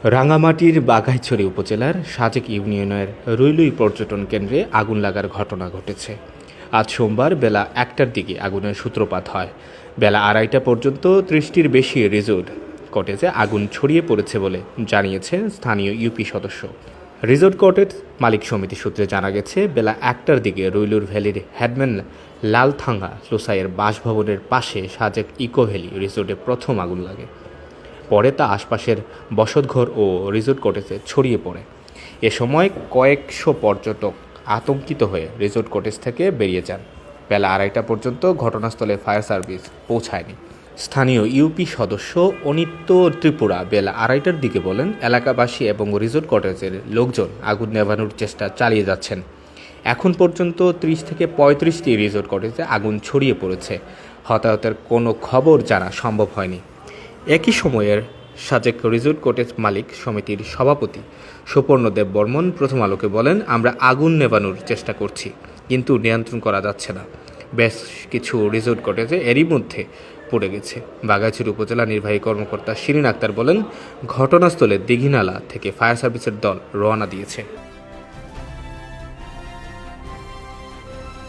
রাঙামাটির বাঘাইছড়ি উপজেলার সাজেক ইউনিয়নের রুইলুই পর্যটন কেন্দ্রে আগুন লাগার ঘটনা ঘটেছে। আজ সোমবার বেলা ১টার দিকে আগুনের সূত্রপাত হয়। বেলা ২:৩০ পর্যন্ত ৩০টির বেশি রিসোর্ট কটেজে আগুন ছড়িয়ে পড়েছে বলে জানিয়েছেন স্থানীয় ইউপি সদস্য। রিসোর্ট কটেজ মালিক সমিতি সূত্রে জানা গেছে, বেলা ১টার দিকে রুইলুর ভ্যালির হেডম্যান লালথাঙ্গা লোসাইয়ের বাসভবনের পাশে সাজেক ইকো ভ্যালি রিসোর্টে প্রথম আগুন লাগে। পরে তা আশপাশের বসতঘর ও রিসোর্ট কটেজে ছড়িয়ে পড়ে। এ সময় কয়েকশো পর্যটক আতঙ্কিত হয়ে রিসোর্ট কটেজ থেকে বেরিয়ে যান। বেলা ২:৩০ পর্যন্ত ঘটনাস্থলে ফায়ার সার্ভিস পৌঁছায়নি। স্থানীয় ইউপি সদস্য অনিত্য ত্রিপুরা বেলা ২:৩০টার দিকে বলেন, এলাকাবাসী এবং রিসোর্ট কটেজের লোকজন আগুন নেভানোর চেষ্টা চালিয়ে যাচ্ছেন। এখন পর্যন্ত ৩০ থেকে ৩৫টি রিসোর্ট কটেজে আগুন ছড়িয়ে পড়েছে। হতাহতের কোনো খবর জানা সম্ভব হয়নি। একই সময়ের সাজেক রিসোর্ট কটেজ মালিক সমিতির সভাপতি সুপর্ণদেব বর্মন প্রথম আলোকে বলেন, আমরা আগুন নেভানোর চেষ্টা করছি, কিন্তু নিয়ন্ত্রণ করা যাচ্ছে না। বেশ কিছু রিসোর্ট কটেজে এরই মধ্যে পড়ে গেছে। বাঘাইছড়ি উপজেলা নির্বাহী কর্মকর্তা শিরিন আক্তার বলেন, ঘটনাস্থলে দিঘিনালা থেকে ফায়ার সার্ভিসের দল রওনা দিয়েছে।